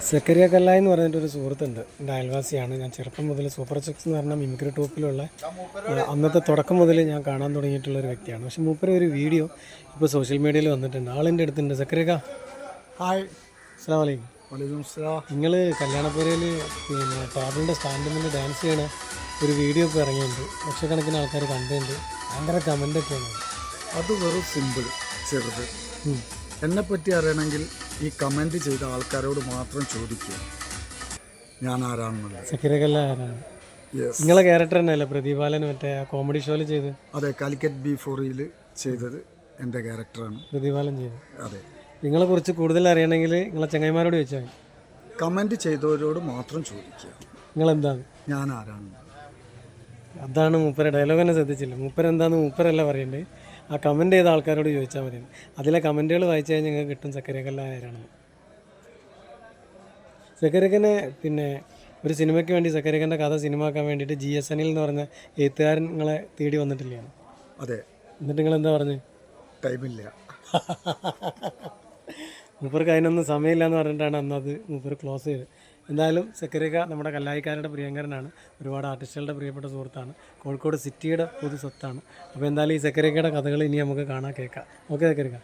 സക്കറിയ കല്ലായി എന്ന് പറഞ്ഞിട്ടൊരു സുഹൃത്തുണ്ട്, എൻ്റെ അയൽവാസിയാണ്. ഞാൻ ചെറുപ്പം മുതൽ സൂപ്പർ ചെക്സ് എന്ന് പറഞ്ഞ മിമിക്രി ട്രൂപ്പിലുള്ള അന്നത്തെ തുടക്കം മുതൽ ഞാൻ കാണാൻ തുടങ്ങിയിട്ടുള്ള ഒരു വ്യക്തിയാണ്. പക്ഷെ മൂപ്പര് ഒരു വീഡിയോ ഇപ്പോൾ സോഷ്യൽ മീഡിയയിൽ വന്നിട്ടുണ്ട്. ആളിൻ്റെ അടുത്തുണ്ട്. സക്കറിയ ഹായ്, അസ്സലാമു അലൈക്കും. വലൈക്കും സലാം. നിങ്ങൾ കല്യാണപ്പുരയിൽ പിന്നെ ടേബിളിൻ്റെ സ്റ്റാൻഡിൽ നിന്ന് ഡാൻസ് ചെയ്യണ ഒരു വീഡിയോ ഇപ്പോൾ ഇറങ്ങിയിട്ടുണ്ട്. ലക്ഷക്കണക്കിന് ആൾക്കാർ കണ്ടിട്ടുണ്ട്. ഭയങ്കര കമൻ്റൊക്കെയാണ്. അത് വെറും സിമ്പിൾ, ചെറുത്. എന്നെപ്പറ്റി അറിയണമെങ്കിൽ ഈ കമൻറ്റ് ചെയ്ത ആൾക്കാരോട് മാത്രം ചോദിക്കുക ഞാൻ ആരാണെന്നുള്ളത്. സക്കറിയ കല്ല ആരാണ്? യെസ്, നിങ്ങളെ ക്യാരക്ടർ തന്നെയല്ലേ പ്രതിപാലൻ മറ്റേ കോമഡി ഷോയിൽ ചെയ്ത്? അതെ, കാലിക്കറ്റ് B4യിൽ ചെയ്തത് എൻ്റെ ക്യാരക്ടറാണ്. പ്രതിപാലൻ ചെയ്ത്. അതെ. നിങ്ങളെക്കുറിച്ച് കൂടുതൽ അറിയണമെങ്കിൽ നിങ്ങളെ ചങ്ങായിമാരോട് ചോദിച്ചാൽ മതി. കമൻറ്റ് ചെയ്തവരോട് മാത്രം ചോദിക്കുക നിങ്ങളെന്താണ്, ഞാൻ ആരാണെന്ന്. അതാണ് മൂപ്പര ഡയലോഗ് തന്നെ ശ്രദ്ധിച്ചില്ല. മൂപ്പരെന്താന്ന് മൂപ്പരല്ല പറയണ്ടേ, ആ കമൻറ്റ് ചെയ്ത ആൾക്കാരോട് ചോദിച്ചാൽ മതി. അതിലെ കമൻറ്റുകൾ വായിച്ചു കഴിഞ്ഞാൽ നിങ്ങൾക്ക് കിട്ടും സക്കറിയ കല്ല ആരാണെന്ന്. സക്കറിയക്കനെ പിന്നെ ഒരു സിനിമയ്ക്ക് വേണ്ടി സക്കറിയക്കൻ്റെ കഥ സിനിമ ആക്കാൻ വേണ്ടിയിട്ട് GS അനിൽ എന്ന് പറഞ്ഞ എഴുത്തുകാരൻ നിങ്ങളെ തേടി വന്നിട്ടില്ലയാണ്? അതെ. എന്നിട്ട് നിങ്ങളെന്താ പറഞ്ഞു? ടൈമില്ല. മൂപ്പർക്ക് അതിനൊന്നും സമയമില്ല എന്ന് പറഞ്ഞിട്ടാണ് അന്നത് മൂപ്പർ ക്ലോസ് ചെയ്തത്. എന്തായാലും സക്കറിയ നമ്മുടെ കല്ലായിക്കാരുടെ പ്രിയങ്കരനാണ്. ഒരുപാട് ആർട്ടിസ്റ്റുകളുടെ പ്രിയപ്പെട്ട സുഹൃത്താണ്. കോഴിക്കോട് സിറ്റിയുടെ പൊതു സ്വത്താണ്. അപ്പോൾ എന്തായാലും ഈ സക്കറിയയുടെ കഥകൾ ഇനി നമുക്ക് കാണാൻ കേൾക്കാം. ഓക്കെ സക്കറിയ.